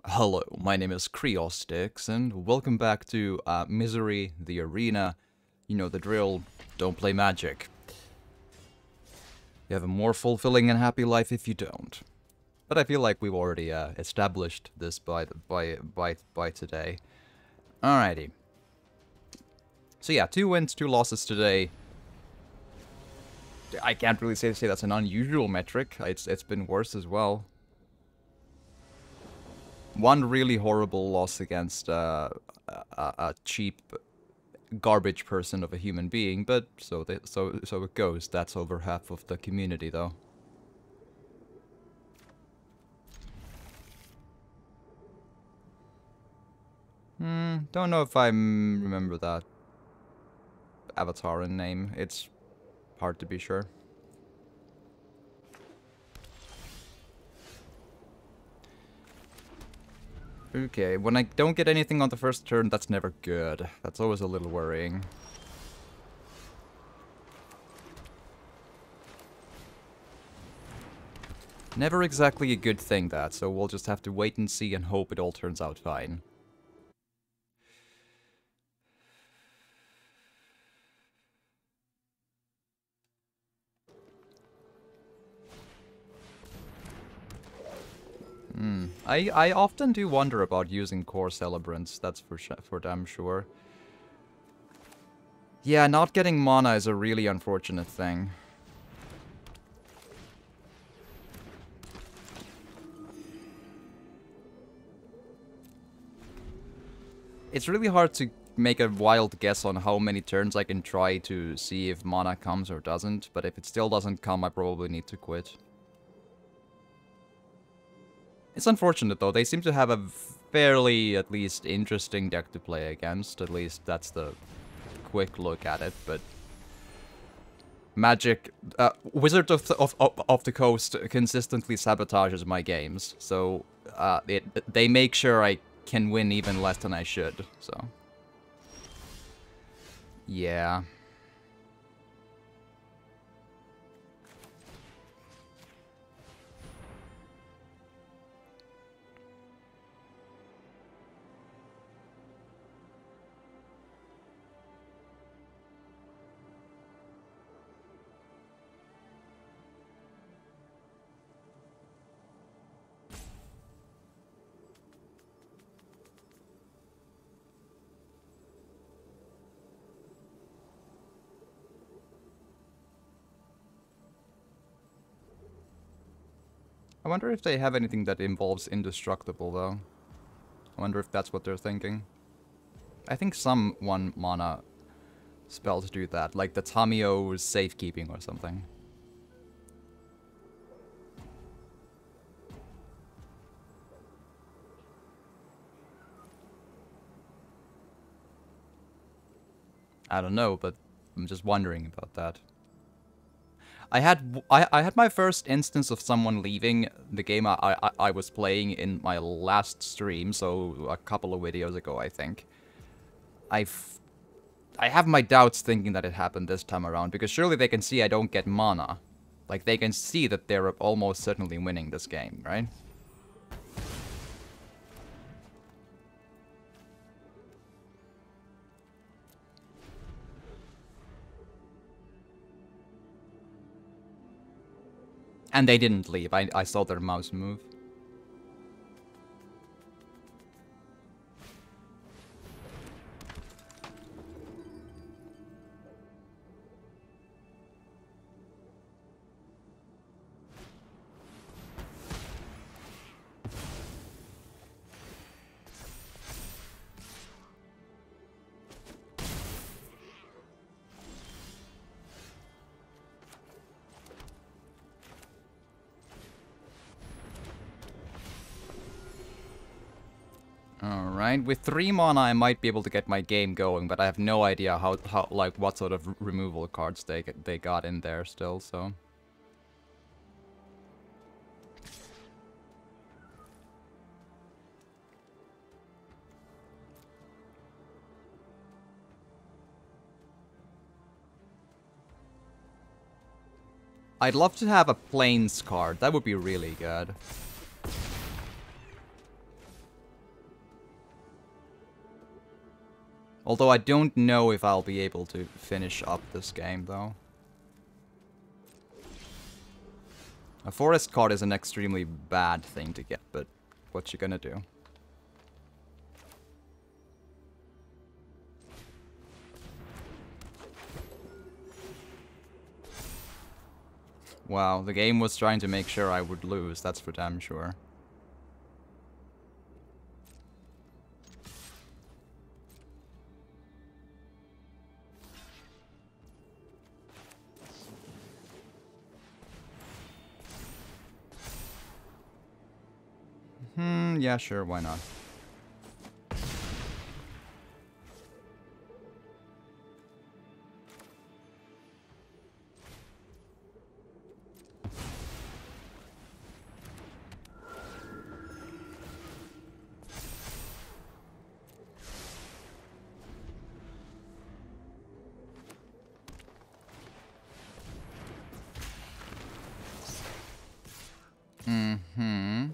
Hello, my name is Creostix, and welcome back to Misery, the Arena. You know the drill, don't play magic. You have a more fulfilling and happy life if you don't. But I feel like we've already established this by today. Alrighty. So yeah, 2 wins, 2 losses today. I can't really say that's an unusual metric. It's been worse as well. One really horrible loss against a cheap garbage person of a human being, but so it goes. That's over half of the community, though. Don't know if I remember that avatar in name. It's hard to be sure. Okay, when I don't get anything on the first turn, that's never good. That's always a little worrying. Never exactly a good thing, that, so we'll just have to wait and see and hope it all turns out fine. I often do wonder about using Core Celebrants, that's for damn sure. Yeah, not getting mana is a really unfortunate thing. It's really hard to make a wild guess on how many turns I can try to see if mana comes or doesn't, but if it still doesn't come, I probably need to quit. It's unfortunate though, they seem to have a fairly, at least, interesting deck to play against, at least that's the quick look at it, but... Magic, Wizard of the Coast consistently sabotages my games, so they make sure I can win even less than I should, so... Yeah... I wonder if they have anything that involves indestructible, though. I wonder if that's what they're thinking. I think some 1 mana spells do that, like the Tamio's Safekeeping or something. I don't know, but I'm just wondering about that. I had my first instance of someone leaving the game I was playing in my last stream, so a couple of videos ago, I think. I have my doubts thinking that it happened this time around, because surely they can see I don't get mana. Like, they can see that they're almost certainly winning this game, right? And they didn't leave. I saw their mouse move. Alright, with 3 mana I might be able to get my game going, but I have no idea how like, what sort of removal cards they got in there still, so... I'd love to have a Plains card, that would be really good. Although I don't know if I'll be able to finish up this game, though. A forest card is an extremely bad thing to get, but what you gonna do? Wow, the game was trying to make sure I would lose, that's for damn sure. Yeah, sure, why not? Mm-hmm.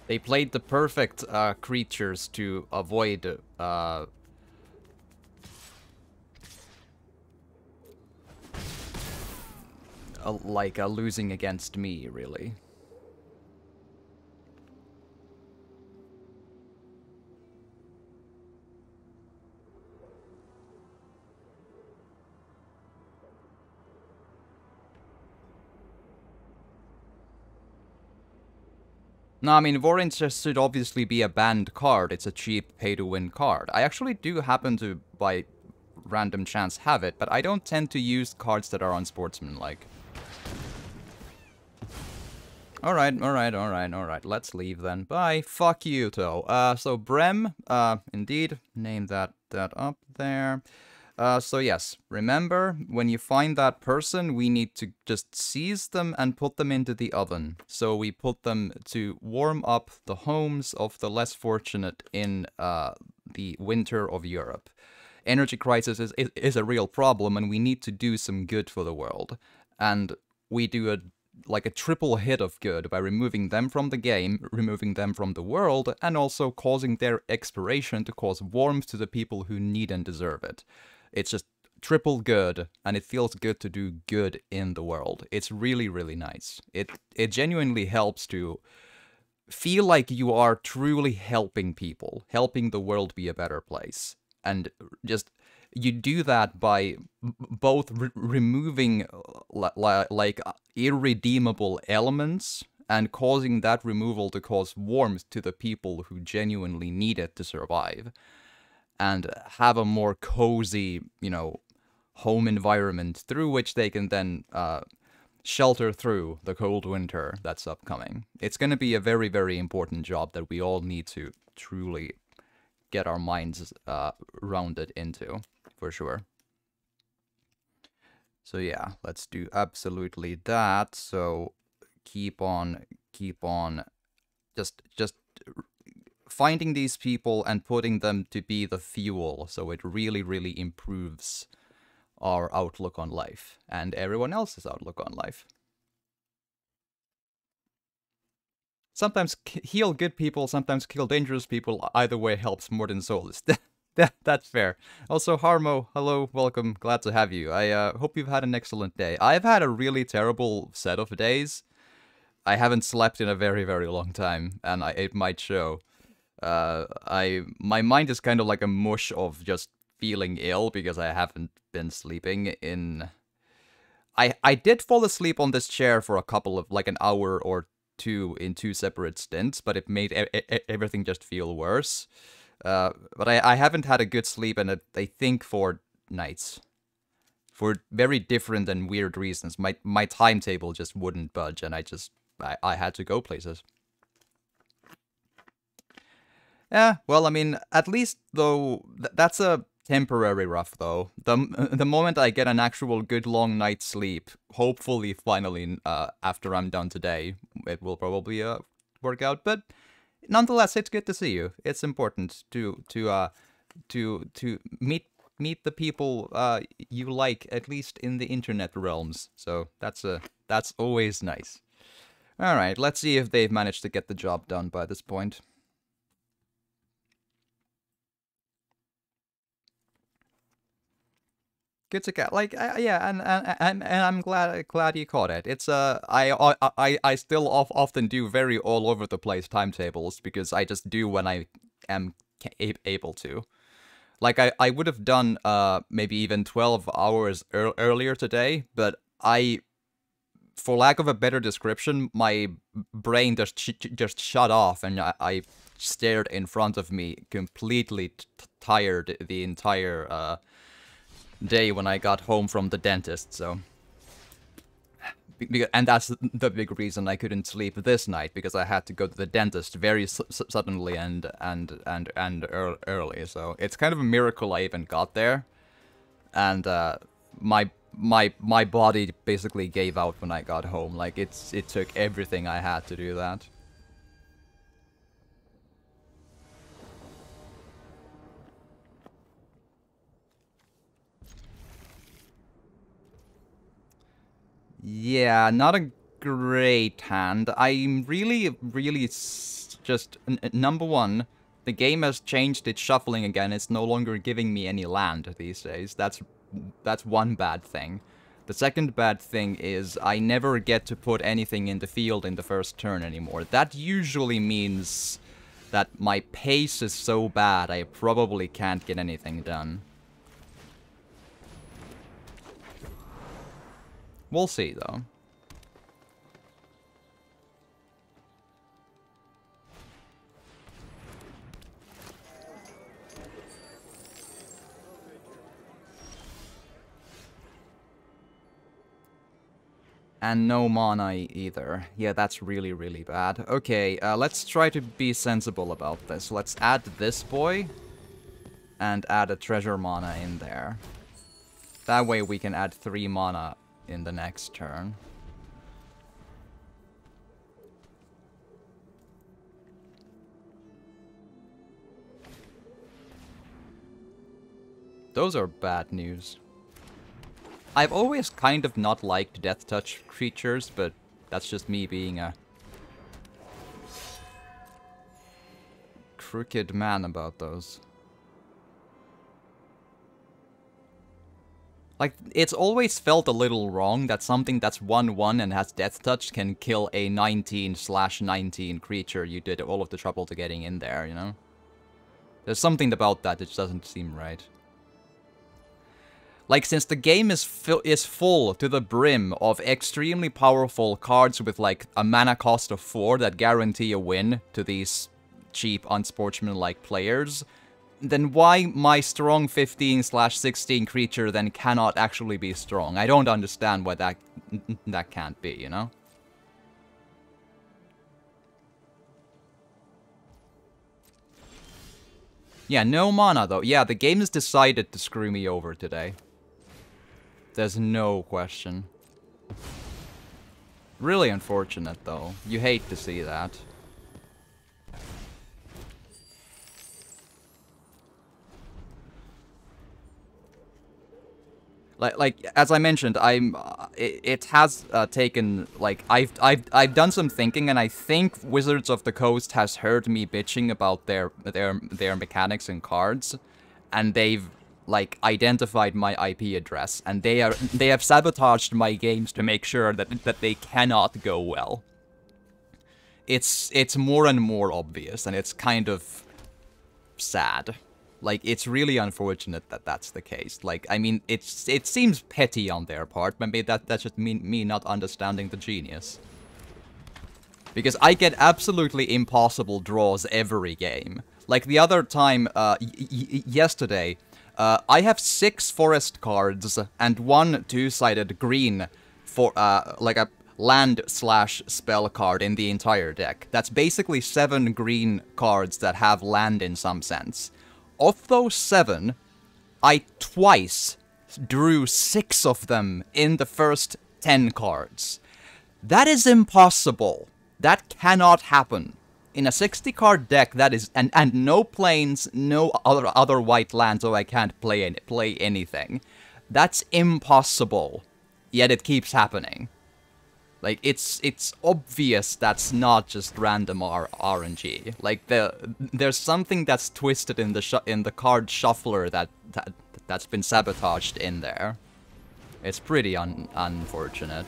They played the perfect creatures to avoid losing against me, really. No, I mean, War Interest should obviously be a banned card. It's a cheap pay-to-win card. I actually do happen to, by random chance, have it, but I don't tend to use cards that are unsportsmanlike. Alright. Let's leave then. Bye. Fuck you, though. So Brem, indeed, name that up there. So yes, remember, when you find that person, we need to just seize them and put them into the oven. So we put them to warm up the homes of the less fortunate in the winter of Europe. Energy crisis is a real problem, and we need to do some good for the world. And we do a triple hit of good by removing them from the game, removing them from the world, and also causing their expiration to cause warmth to the people who need and deserve it. It's just triple good, and it feels good to do good in the world. It's really, really nice. It genuinely helps to feel like you are truly helping people, helping the world be a better place. And just, you do that by both removing irredeemable elements and causing that removal to cause warmth to the people who genuinely need it to survive. And have a more cozy, home environment through which they can then shelter through the cold winter that's upcoming. It's going to be a very, very important job that we all need to truly get our minds rounded into, for sure. So yeah, let's do absolutely that. So keep on, just finding these people and putting them to be the fuel, so it really, really improves our outlook on life and everyone else's outlook on life. Sometimes heal good people, sometimes kill dangerous people. Either way helps more than souls. That's fair. Also, Harmo, hello, welcome, glad to have you. I hope you've had an excellent day. I've had a really terrible set of days. I haven't slept in a very, very long time, and it might show. My mind is kind of like a mush of just feeling ill because I haven't been sleeping in... I did fall asleep on this chair for a couple of, like an hour or two in 2 separate stints, but it made everything just feel worse. But I haven't had a good sleep in, I think, 4 nights. For very different and weird reasons. My timetable just wouldn't budge, and I had to go places. Yeah, well, I mean, at least, though, that's a temporary rough, though. The moment I get an actual good long night's sleep, hopefully, finally, after I'm done today, it will probably work out. But nonetheless, it's good to see you. It's important to meet the people you like, at least in the internet realms. So that's always nice. All right, let's see if they've managed to get the job done by this point. Good to get, like, yeah, and I'm glad you caught it. It's I still often do very all over the place timetables because I just do when I am able to. Like I would have done maybe even 12 hours earlier today, but for lack of a better description, my brain just shut off, and I stared in front of me, completely tired the entire day when I got home from the dentist. So, and that's the big reason I couldn't sleep this night, because I had to go to the dentist very suddenly and early. So it's kind of a miracle I even got there, and my body basically gave out when I got home. Like it took everything I had to do that. Yeah, not a great hand. I'm really just... number one, the game has changed its shuffling again. It's no longer giving me any land these days. That's one bad thing. The second bad thing is I never get to put anything in the field in the first turn anymore. That usually means that my pace is so bad I probably can't get anything done. We'll see, though. And no mana either. Yeah, that's really bad. Okay, let's try to be sensible about this. Let's add this boy, and add a treasure mana in there. That way we can add 3 mana in the next turn. Those are bad news. I've always kind of not liked Death Touch creatures, but that's just me being a crooked man about those. Like, it's always felt a little wrong that something that's 1/1 and has Death Touch can kill a 19/19 creature you did all of the trouble to getting in there, you know? There's something about that that just doesn't seem right. Like, since the game is full to the brim of extremely powerful cards with, like, a mana cost of 4 that guarantee a win to these cheap, unsportsmanlike players, then why my strong 15/16 creature then cannot actually be strong? I don't understand why that can't be, you know? Yeah, no mana, though. Yeah, the game has decided to screw me over today. There's no question. Really unfortunate, though. You hate to see that. Like as I mentioned, it has taken, like, I've done some thinking, and I think Wizards of the Coast has heard me bitching about their mechanics and cards, and they've, like, identified my IP address, and they have sabotaged my games to make sure that they cannot go well. It's more and more obvious, and it's kind of sad. Like, it's really unfortunate that that's the case. Like, I mean, it seems petty on their part, but maybe that's just me not understanding the genius. Because I get absolutely impossible draws every game. Like, the other time, yesterday, I have 6 forest cards and 1 two-sided green for, like a land/spell card in the entire deck. That's basically 7 green cards that have land in some sense. Of those 7, I twice drew 6 of them in the first 10 cards. That is impossible. That cannot happen. In a 60-card deck, that is... And no planes, no other white lands, so I can't play anything. That's impossible. Yet it keeps happening. Like, it's obvious that's not just random RNG. Like, there's something that's twisted in the card shuffler that's been sabotaged in there. It's pretty unfortunate.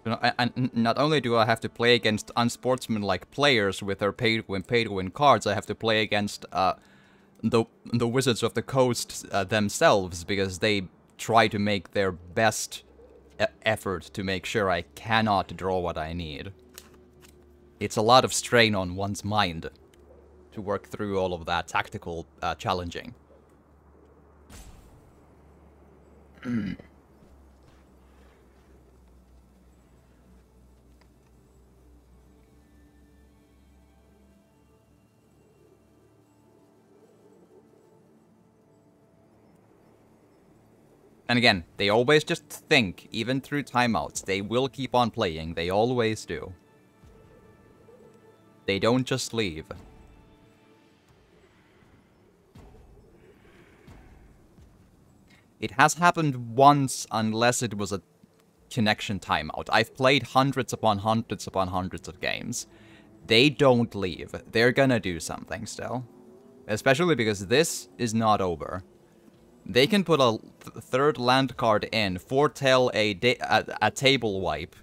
You know, and not only do I have to play against unsportsmanlike players with their pay-to-win cards, I have to play against the Wizards of the Coast themselves, because they try to make their best effort to make sure I cannot draw what I need. It's a lot of strain on one's mind to work through all of that tactical challenging. And again, they always just think, even through timeouts, they will keep on playing. They always do. They don't just leave. It has happened once, unless it was a connection timeout. I've played hundreds upon hundreds upon hundreds of games. They don't leave. They're gonna do something still. Especially because this is not over. They can put a third land card in, foretell a table wipe,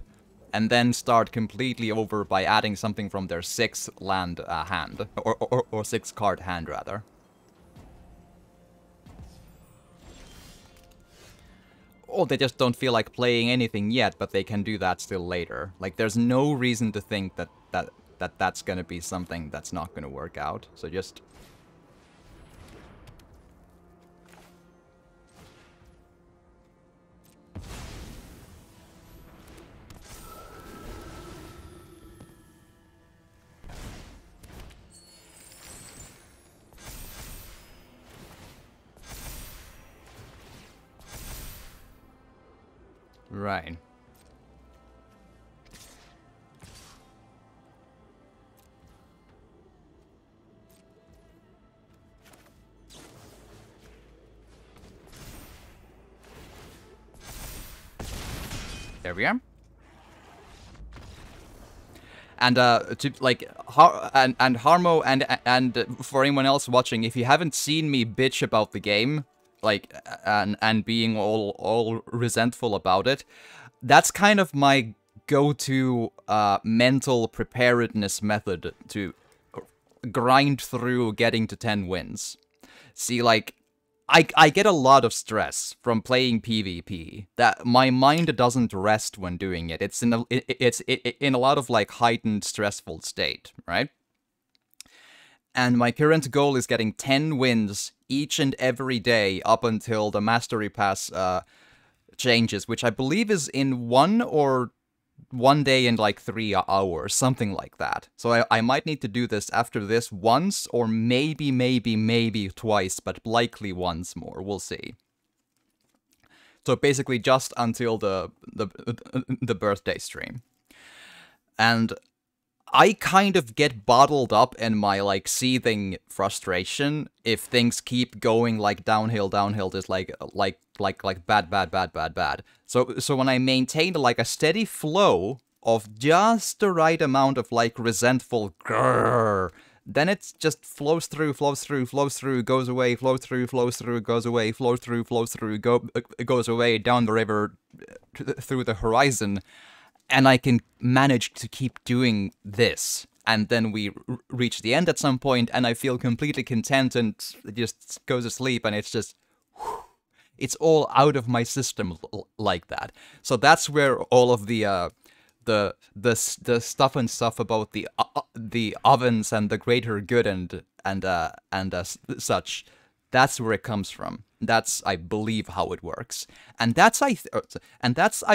and then start completely over by adding something from their 6th land hand, or 6 card hand rather. Or they just don't feel like playing anything yet, but they can do that still later. Like, there's no reason to think that's gonna be something that's not gonna work out. So just... Right. There we are. And to like Harmo and for anyone else watching, if you haven't seen me bitch about the game, like and being all resentful about it, that's kind of my go-to mental preparedness method to grind through getting to 10 wins. See, like, I get a lot of stress from playing PvP. That my mind doesn't rest when doing it. It's in a lot of like heightened stressful state, right? And my current goal is getting 10 wins each and every day up until the Mastery Pass changes, which I believe is in one day and like 3 hours, something like that. So I might need to do this after this once, or maybe twice, but likely once more. We'll see. So basically just until the birthday stream. And I kind of get bottled up in my like seething frustration if things keep going like downhill, just like bad. So when I maintain like a steady flow of just the right amount of like resentful grrr, then it just flows through, goes away, flows through, goes away, goes away, down the river, through the horizon, and I can manage to keep doing this. And then we reach the end at some point, and I feel completely content and just go to sleep, and it's just... it's all out of my system like that. So that's where all of the stuff about the ovens and the greater good and such, that's where it comes from. That's, I believe, how it works, and that's I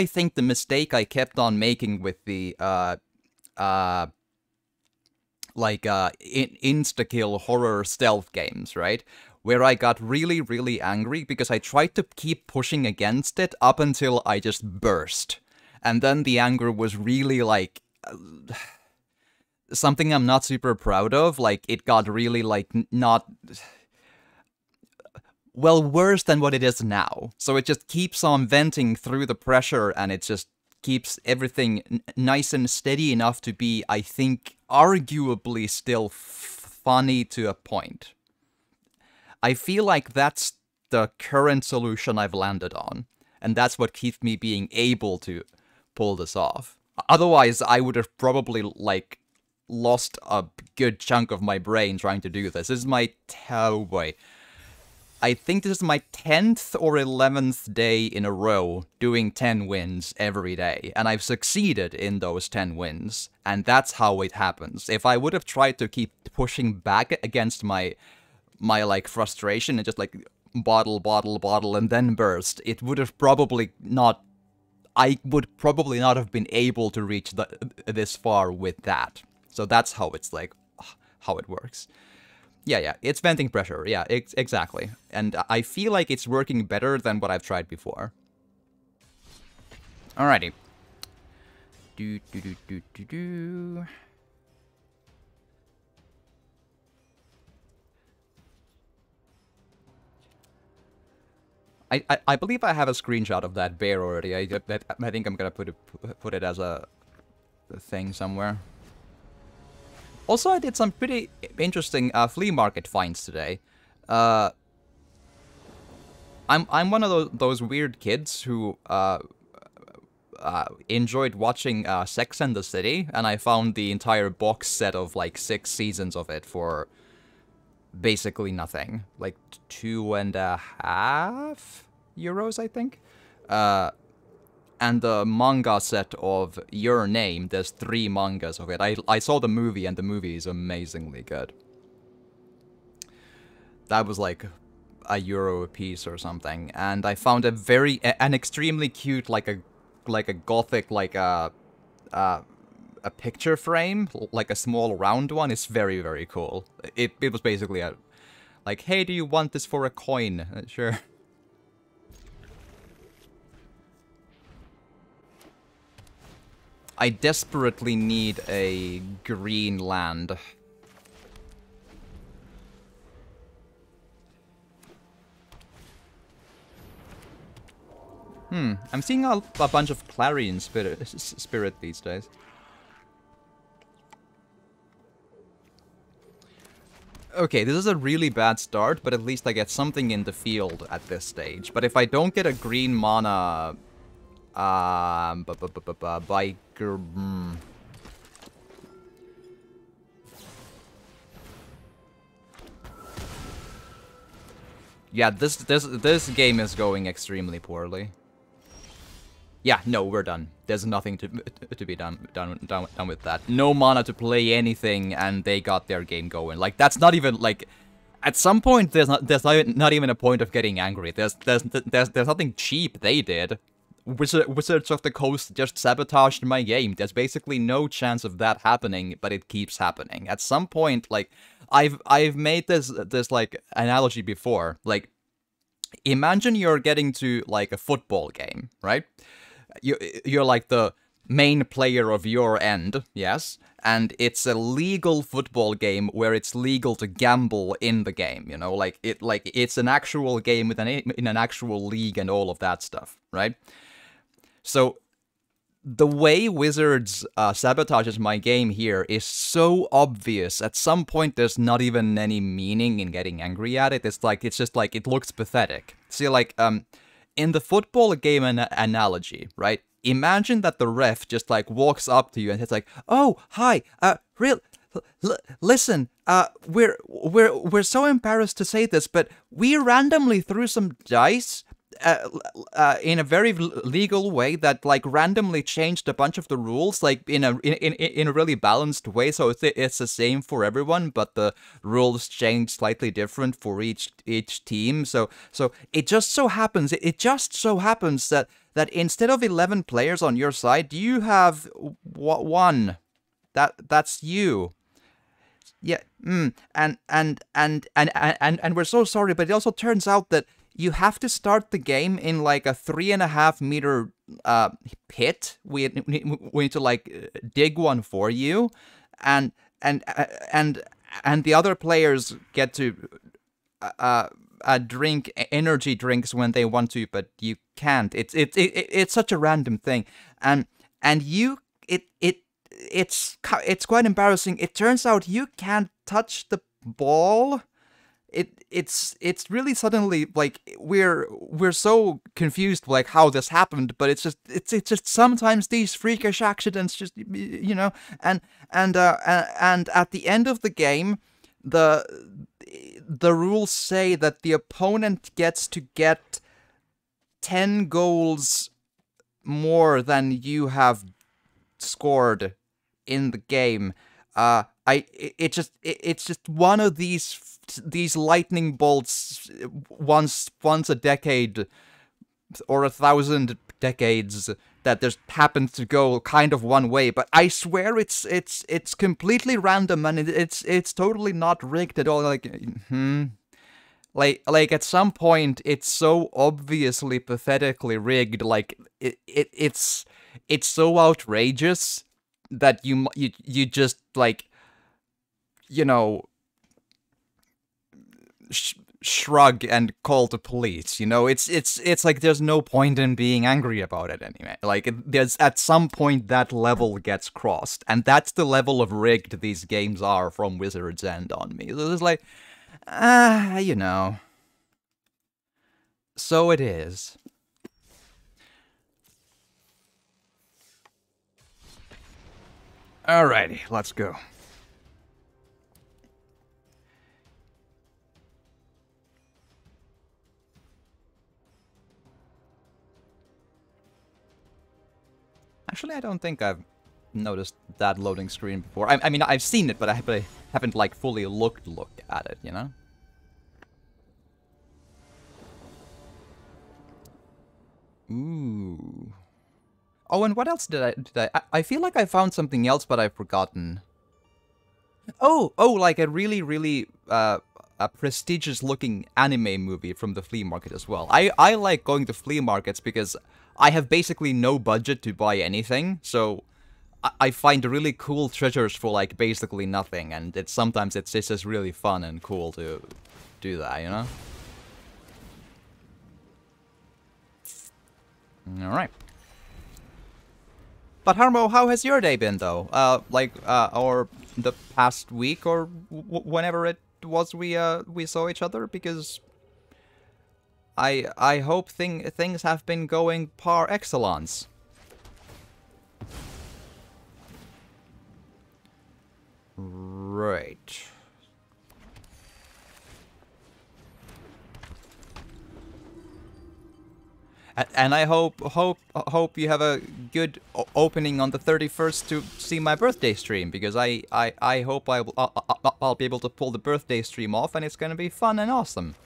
think the mistake I kept on making with the insta-kill horror stealth games, right? Where I got really, really angry because I tried to keep pushing against it up until I just burst. And then the anger was really, like, something I'm not super proud of. Like, it got really, like, not... well, worse than what it is now. So it just keeps on venting through the pressure, and it just keeps everything nice and steady enough to be, I think, arguably still funny to a point. I feel like that's the current solution I've landed on, and that's what keeps me being able to pull this off. Otherwise, I would have probably, like, lost a good chunk of my brain trying to do this. This is my... oh boy. I think this is my 10th or 11th day in a row doing 10 wins every day, and I've succeeded in those 10 wins, and that's how it happens. If I would have tried to keep pushing back against my like frustration and just like bottle and then burst, it would have probably not... I would probably not have been able to reach this far with that. So that's how it's like, how it works. Yeah, it's venting pressure. Yeah, exactly. And I feel like it's working better than what I've tried before. Alrighty. I believe I have a screenshot of that bear already. I think I'm gonna put it as a thing somewhere. Also, I did some pretty interesting flea market finds today. I'm one of those weird kids who enjoyed watching Sex and the City, and I found the entire box set of like 6 seasons of it for basically nothing, like €2.50, I think. And the manga set of Your Name, there's 3 mangas of it. I saw the movie, and the movie is amazingly good. That was like €1 a piece or something, and I found an extremely cute, like a gothic, like a picture frame, like a small round one. It's very, very cool. It was basically a, like, hey, do you want this for a coin? Sure. I desperately need a green land. I'm seeing a bunch of Clarion Spirit these days. Okay, this is a really bad start, but at least I get something in the field at this stage. But if I don't get a green mana... biker... Yeah, this game is going extremely poorly. Yeah, no, we're done. There's nothing to be done with that. No mana to play anything, and they got their game going. Like, that's not even, like... At some point, there's not even a point of getting angry. There's nothing cheap they did. Wizards of the Coast just sabotaged my game. There's basically no chance of that happening, but it keeps happening. At some point, like, I've made this like analogy before. Like, imagine you're getting to like a football game, right? You're like the main player of your end, yes, and it's a legal football game where it's legal to gamble in the game, you know, like it's an actual game with in an actual league and all of that stuff, right? So the way Wizards sabotages my game here is so obvious. At some point, there's not even any meaning in getting angry at it. It's just like, it looks pathetic. See, like, in the football game analogy, right? Imagine that the ref just, like, walks up to you and it's like, "Oh, hi, listen, we're so embarrassed to say this, but we randomly threw some dice in a very legal way that, like, randomly changed a bunch of the rules, like in a really balanced way, so it's the same for everyone, but the rules change slightly different for each team. So it just so happens that instead of 11 players on your side, you have one. That's you. Yeah. And we're so sorry, but it also turns out that you have to start the game in like a 3.5 meter pit. We need to like dig one for you, and the other players get to drink energy drinks when they want to, but you can't. It's such a random thing, and it's quite embarrassing. It turns out you can't touch the ball. It's really suddenly, like, we're so confused, like, how this happened, but it's just sometimes these freakish accidents just, you know, and at the end of the game, the rules say that the opponent gets to get 10 goals more than you have scored in the game. It's just one of these lightning bolts once a decade or 1,000 decades that just happens to go kind of one way, but I swear it's completely random, and it's totally not rigged at all. Like at some point it's so obviously pathetically rigged, like it's so outrageous that you just, like, you know, shrug and call the police, you know. It's like there's no point in being angry about it anyway. Like, there's at some point that level gets crossed, and that's the level of rigged these games are from Wizards' end on me. So it's like, you know, so it is. Alrighty, let's go. Actually, I don't think I've noticed that loading screen before. I mean, I've seen it, but I haven't, like, fully looked at it, you know? Ooh. Oh, and what else did I feel like I found something else, but I've forgotten. Oh, like a really a prestigious-looking anime movie from the flea market as well. I like going to flea markets because I have basically no budget to buy anything, so I find really cool treasures for, like, basically nothing, and sometimes it's just really fun and cool to do that, you know? Alright. But Harmo, how has your day been, though? Or the past week, or whenever it was we saw each other? Because I hope things have been going par excellence. Right. And I hope you have a good opening on the 31st to see my birthday stream, because I hope I'll be able to pull the birthday stream off, and it's gonna be fun and awesome.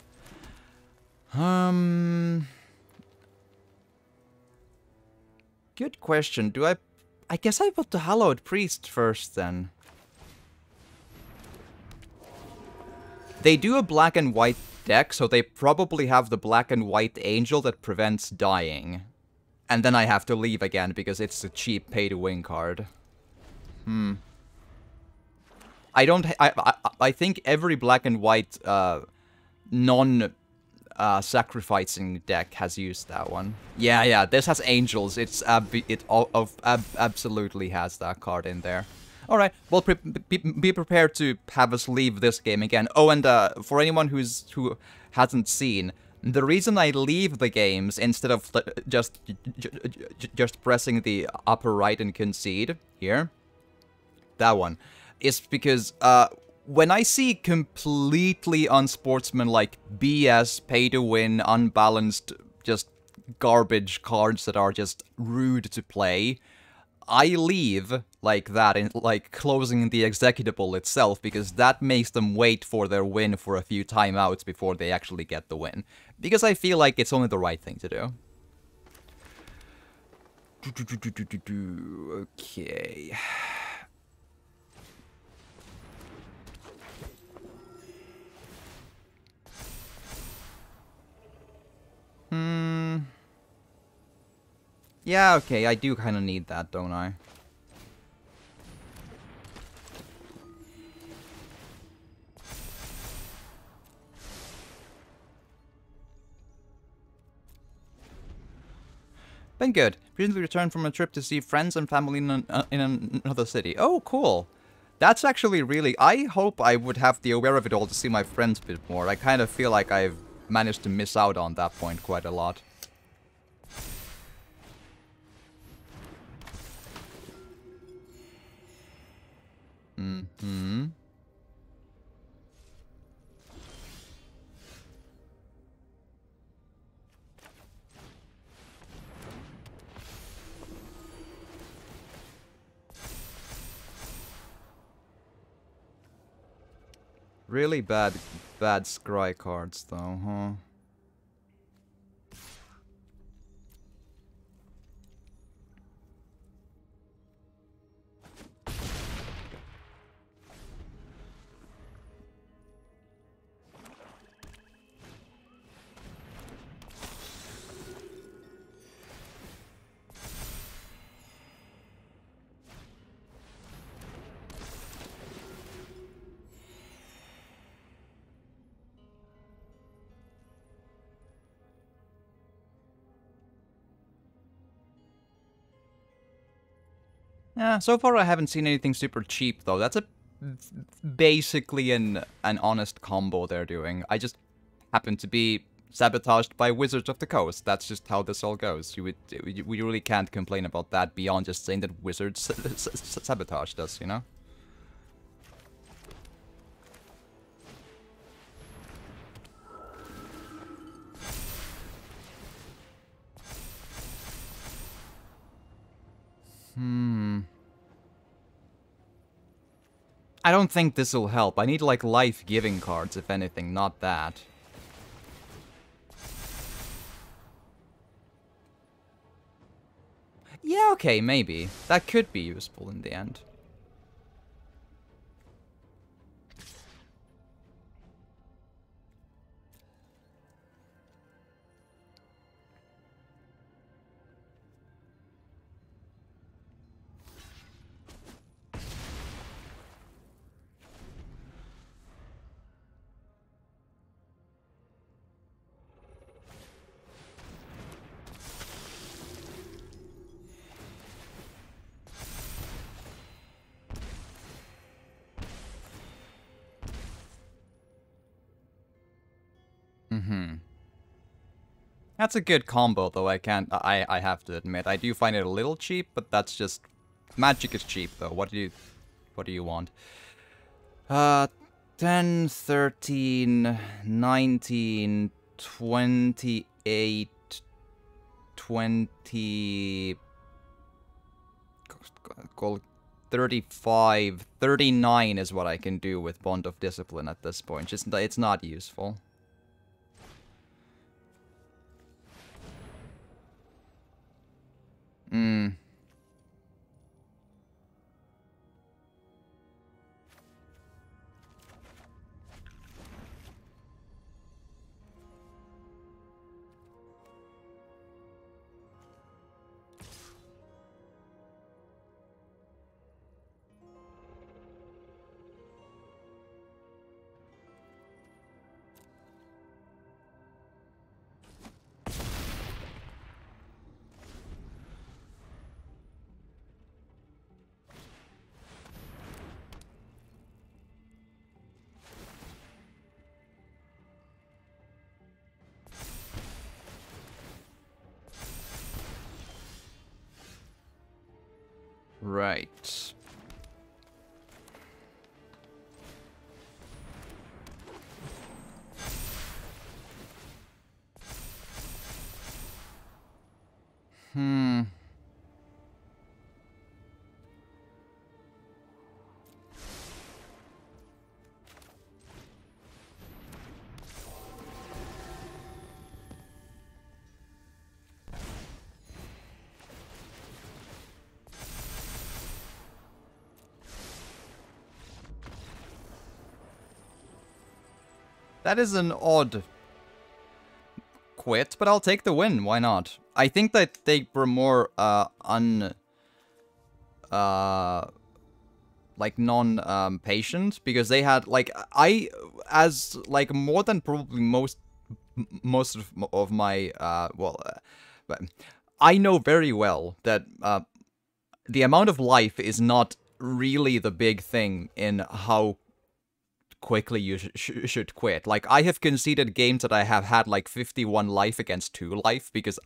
Good question. I guess I put the Hallowed Priest first, then. They do a black and white deck, so they probably have the black and white angel that prevents dying. And then I have to leave again because it's a cheap pay-to-win card. I don't... I think every black and white non... sacrificing deck has used that one. Yeah, this has angels. It absolutely has that card in there. Alright, well, be prepared to have us leave this game again. Oh, and for anyone who hasn't seen, the reason I leave the games instead of just pressing the upper right and concede, here, that one, is because, when I see completely unsportsmanlike BS, pay-to-win, unbalanced, just garbage cards that are just rude to play, I leave like that, in like closing the executable itself, because that makes them wait for their win for a few timeouts before they actually get the win. Because I feel like it's only the right thing to do. Okay. Yeah, okay, I do kind of need that, don't I? Been good. Recently returned from a trip to see friends and family in another city. Oh, cool. That's actually really... I hope I would have the aware of it all to see my friends a bit more. I kind of feel like I've managed to miss out on that point quite a lot. Really bad scry cards though, huh? Yeah, so far I haven't seen anything super cheap though. That's basically an honest combo they're doing. I just happen to be sabotaged by Wizards of the Coast. That's just how this all goes. We really can't complain about that beyond just saying that Wizards sabotaged us, you know? I don't think this will help. I need, like, life-giving cards, if anything, not that. Yeah, okay, maybe. That could be useful in the end. That's a good combo, though. I have to admit, I do find it a little cheap, but that's just... Magic is cheap, though. What do you want? 10, 13, 19, 28, 20... 35, 39 is what I can do with Bond of Discipline at this point. Just, it's not useful. Right. Hmm. That is an odd quit, but I'll take the win. Why not? I think that they were more uh like non patient because they had like I as like more than probably most of my but I know very well that the amount of life is not really the big thing in how quickly you should quit. Like, I have conceded games that I have had like 51 life against 2 life because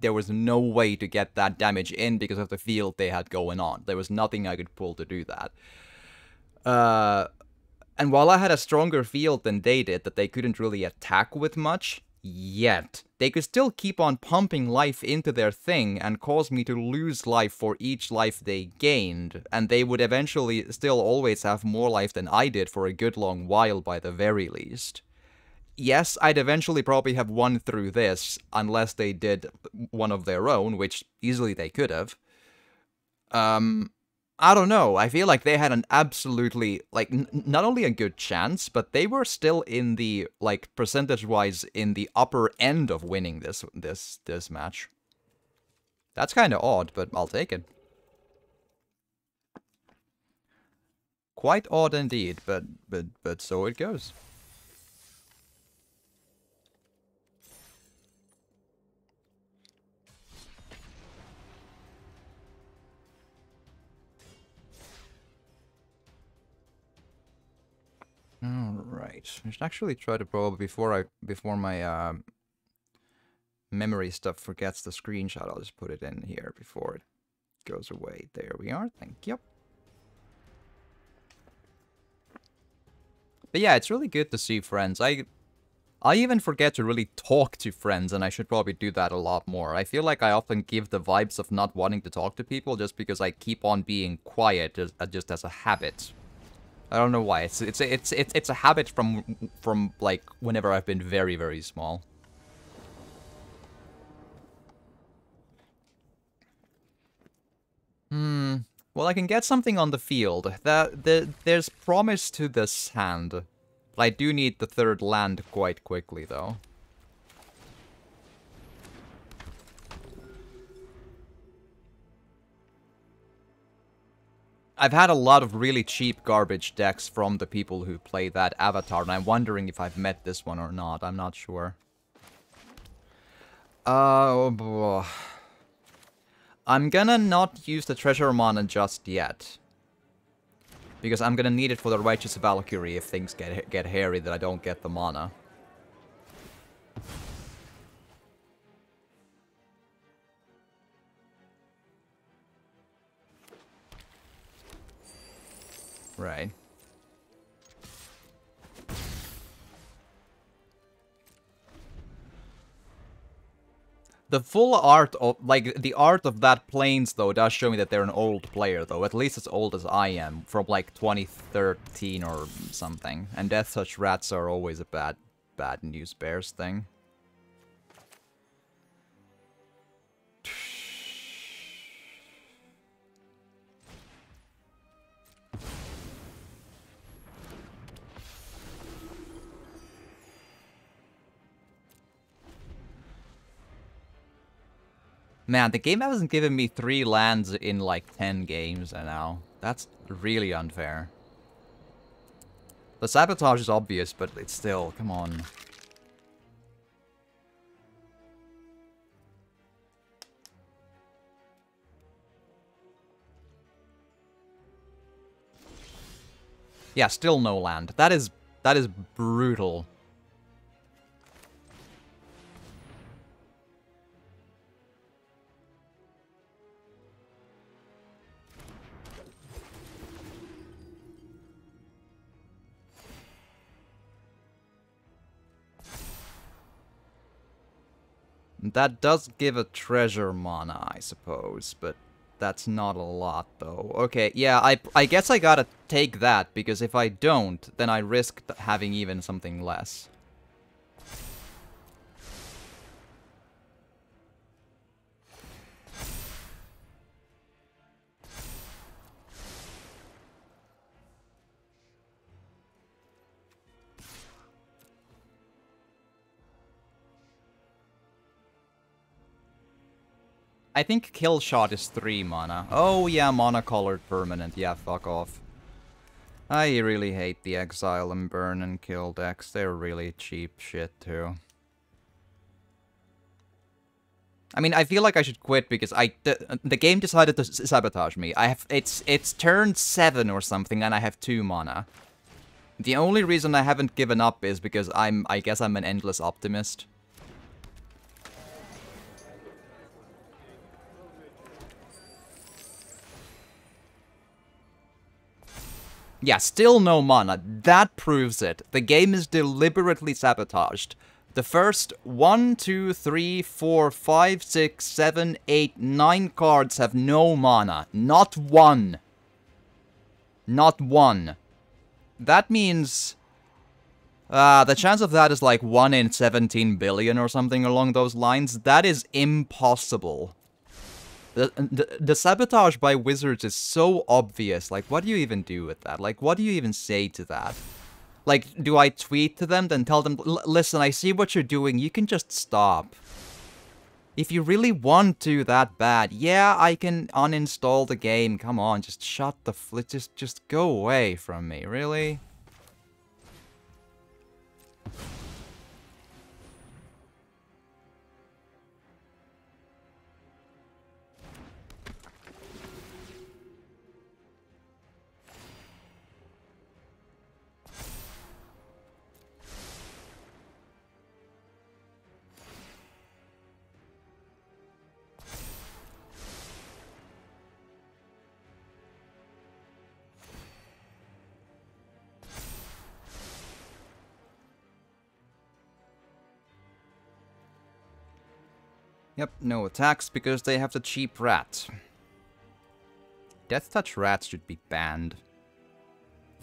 there was no way to get that damage in because of the field they had going on. There was nothing I could pull to do that. And while I had a stronger field than they did, that they couldn't really attack with much, yet, they could still keep on pumping life into their thing and cause me to lose life for each life they gained, and they would eventually still always have more life than I did for a good long while by the very least. Yes, I'd eventually probably have won through this, unless they did one of their own, which easily they could have. I don't know. I feel like they had an absolutely, like, not only a good chance, but they were still in the, like, percentage-wise, in the upper end of winning this match. That's kind of odd, but I'll take it. Quite odd indeed, but so it goes. Alright. I should actually try to probably before my memory stuff forgets the screenshot, I'll just put it in here before it goes away. There we are. Thank you. But yeah, it's really good to see friends. I even forget to really talk to friends, and I should probably do that a lot more. I feel like I often give the vibes of not wanting to talk to people just because I keep on being quiet just as a habit. I don't know why. It's a habit from like whenever I've been very, very small. Well, I can get something on the field. There's promise to this hand. But I do need the third land quite quickly, though. I've had a lot of really cheap garbage decks from the people who play that avatar, and I'm wondering if I've met this one or not. I'm not sure. Oh, I'm gonna not use the treasure mana just yet. Because I'm gonna need it for the Righteous Valkyrie if things get hairy that I don't get the mana. Right. The full art of, like, the art of that Plains, though, does show me that they're an old player, though. At least as old as I am, from, like, 2013 or something. And Death Touch Rats are always a bad news bears thing. Man, the game hasn't given me 3 lands in like 10 games now. That's really unfair. The sabotage is obvious, but it's still, come on. Yeah, still no land. That is brutal. That does give a treasure mana, I suppose, but that's not a lot, though. Okay, yeah, I guess I gotta take that, because if I don't, then I risk having even something less. I think Kill Shot is 3 mana. Oh yeah, mana-colored permanent. Yeah, fuck off. I really hate the Exile and Burn and Kill decks. They're really cheap shit, too. I mean, I feel like I should quit because the game decided to sabotage me. It's turn 7 or something, and I have 2 mana. The only reason I haven't given up is because I guess I'm an endless optimist. Yeah, still no mana. That proves it. The game is deliberately sabotaged. The first 1, 2, 3, 4, 5, 6, 7, 8, 9 cards have no mana. Not one. Not one. That means... the chance of that is like 1 in 17 billion or something along those lines. That is impossible. The sabotage by Wizards is so obvious. Like, what do you even do with that? Like, what do you even say to that? Like, do I tweet to them, then tell them, listen, I see what you're doing, you can just stop. If you really want to that bad, yeah, I can uninstall the game, come on, just shut the just go away from me, really? Yep, no attacks because they have the cheap rat. Death Touch rats should be banned.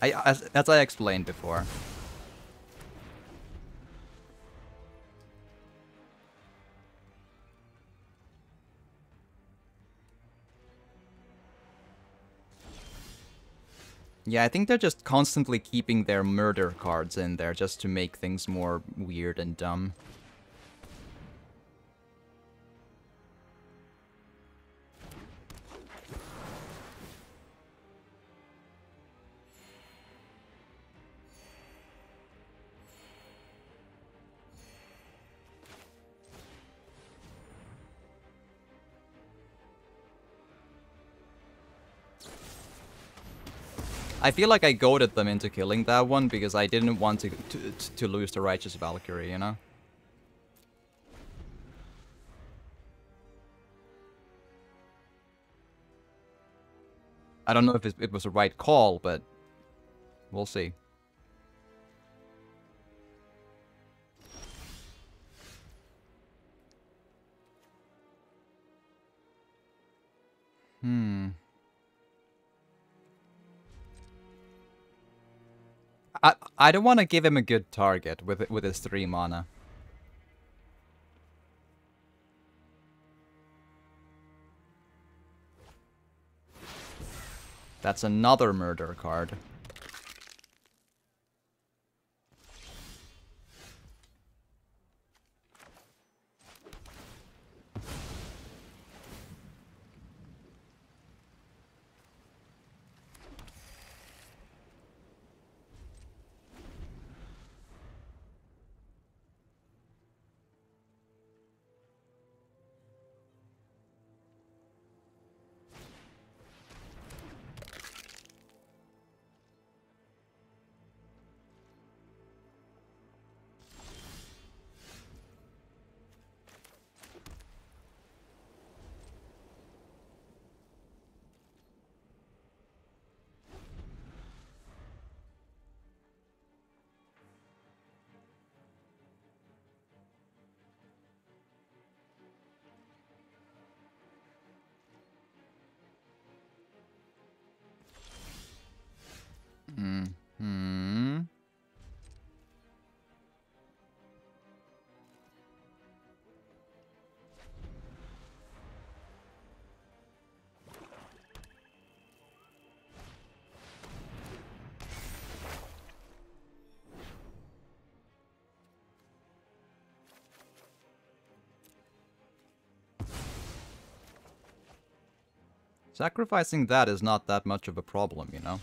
As I explained before. Yeah, I think they're just constantly keeping their murder cards in there just to make things more weird and dumb. I feel like I goaded them into killing that one because I didn't want to lose the Righteous Valkyrie, you know? I don't know if it was the right call, but we'll see. I don't want to give him a good target with his 3 mana. That's another murder card. Sacrificing that is not that much of a problem, you know?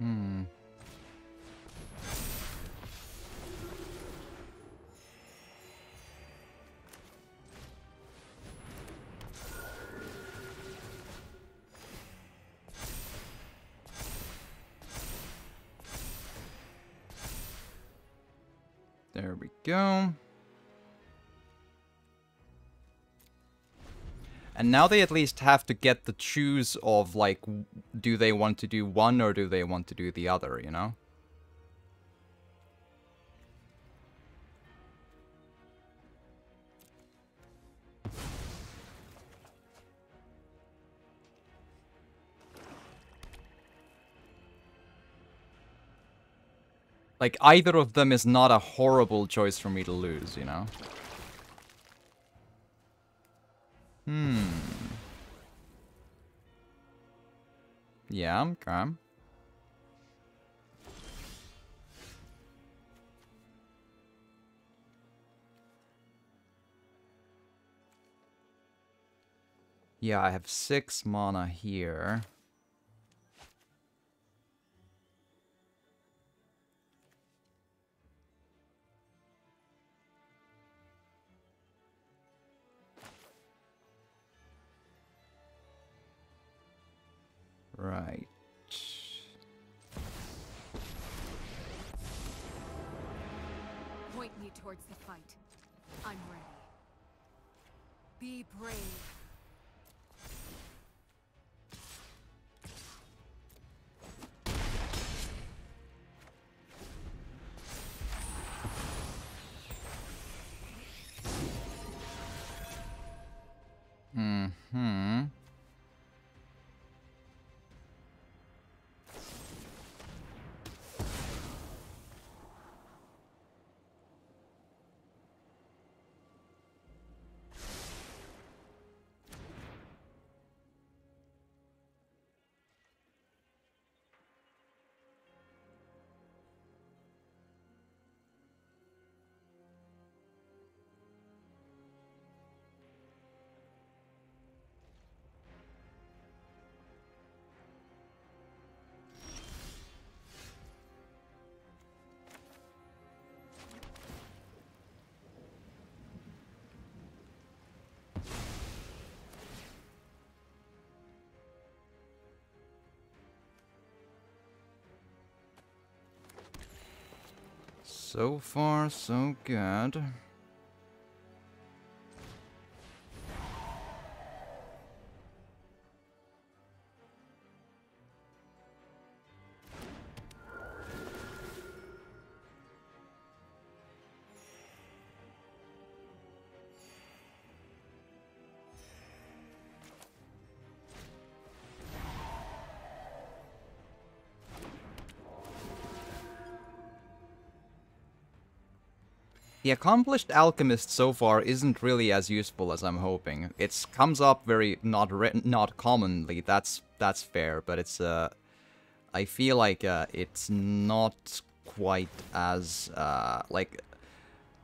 Hmm. There we go. And now they at least have to get the choose of, like, do they want to do one or do they want to do the other, you know? Like, either of them is not a horrible choice for me to lose, you know? Hmm. Yeah, okay. Yeah, I have 6 mana here. Right. Point me towards the fight. I'm ready. Be brave. Mm-hmm. So far, so good. The Accomplished Alchemist so far isn't really as useful as I'm hoping. It comes up very not commonly. That's fair, but it's I feel like it's not quite as like,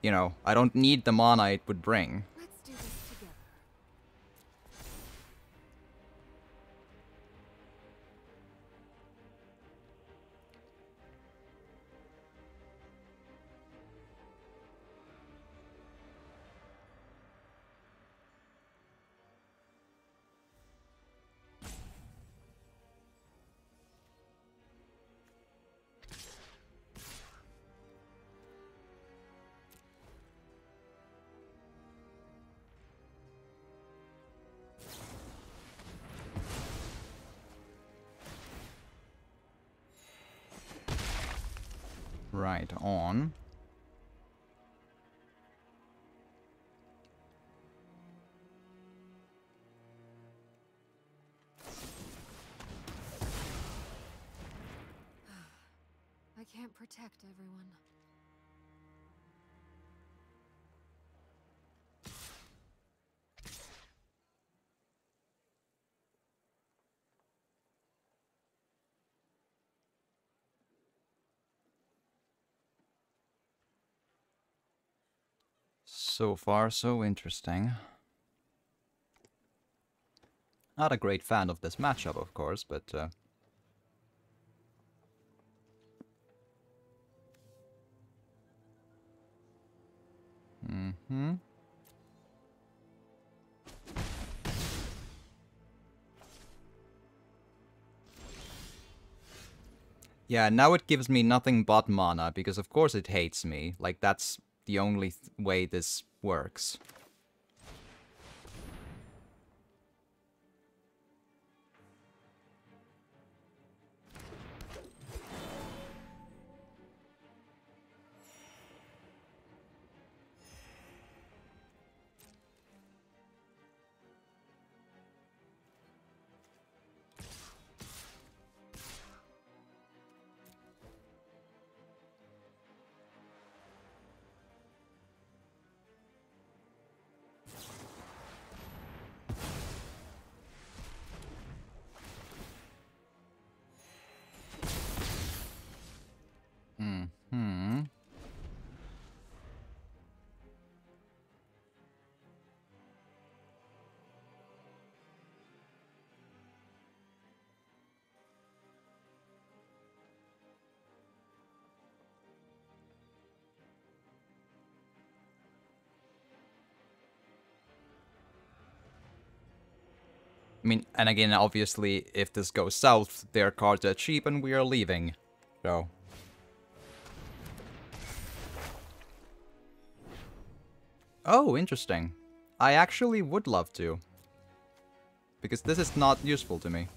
you know, I don't need the mana it would bring. Let's do this together. Right on. protect everyone. So far, so interesting. Not a great fan of this matchup, of course, but... Mm-hmm. Yeah, now it gives me nothing but mana, because of course it hates me. Like, that's the only way this works. Hmm. I mean, and again, obviously, if this goes south, their cards are cheap and we are leaving. So... Oh, interesting. I actually would love to. Because this is not useful to me.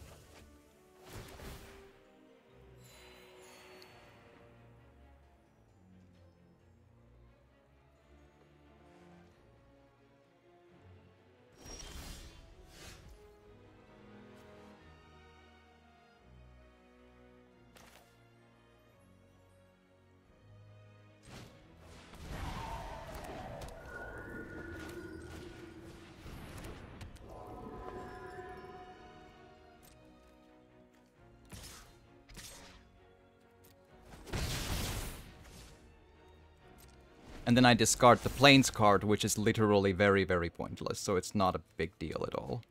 And then I discard the Plains card, which is literally very, very pointless, so it's not a big deal at all.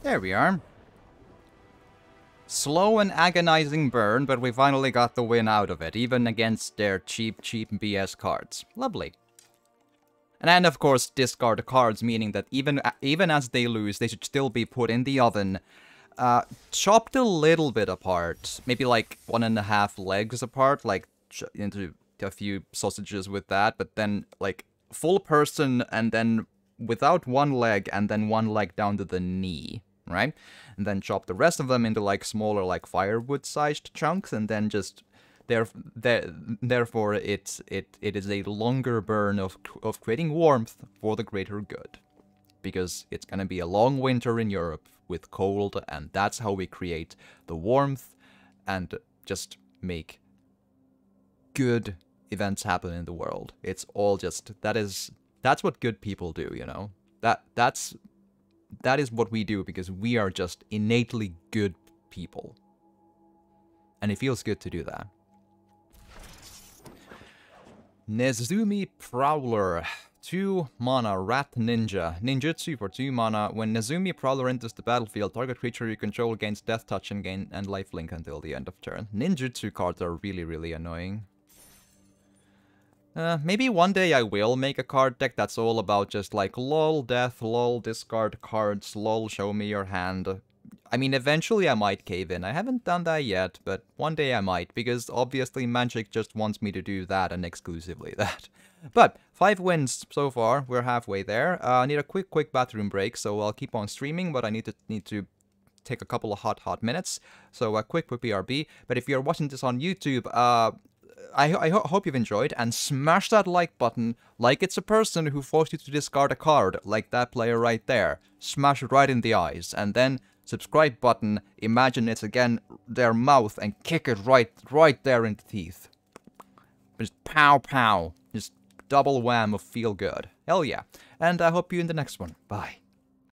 There we are. Slow and agonizing burn, but we finally got the win out of it, even against their cheap BS cards. Lovely. And then, of course, discard cards, meaning that even as they lose, they should still be put in the oven, chopped a little bit apart, maybe like 1.5 legs apart, like into a few sausages with that, but then like full person and then without one leg and then one leg down to the knee. Right? And then chop the rest of them into like smaller, like firewood-sized chunks, and then just therefore it is a longer burn of creating warmth for the greater good, because it's gonna be a long winter in Europe with cold, and that's how we create the warmth and just make good events happen in the world. It's all just that's what good people do, you know. That is what we do, because we are just innately good people. And it feels good to do that. Nezumi Prowler. 2 mana, Rat Ninja. Ninjutsu for 2 mana. When Nezumi Prowler enters the battlefield, target creature you control gains Death Touch and lifelink until the end of turn. Ninjutsu cards are really, really annoying. Maybe one day I will make a card deck that's all about just like lol death, lol discard cards, lol show me your hand. I mean, eventually I might cave in. I haven't done that yet, but one day I might, because obviously Magic just wants me to do that and exclusively that. But 5 wins so far. We're halfway there. I need a quick bathroom break, so I'll keep on streaming, but I need to take a couple of hot minutes. So a quick BRB. But if you're watching this on YouTube, I hope you've enjoyed, and smash that like button like it's a person who forced you to discard a card, like that player right there. Smash it right in the eyes, and then subscribe button, imagine it's again their mouth, and kick it right there in the teeth. Just pow pow. Just double wham of feel good. Hell yeah. And I hope you in the next one. Bye.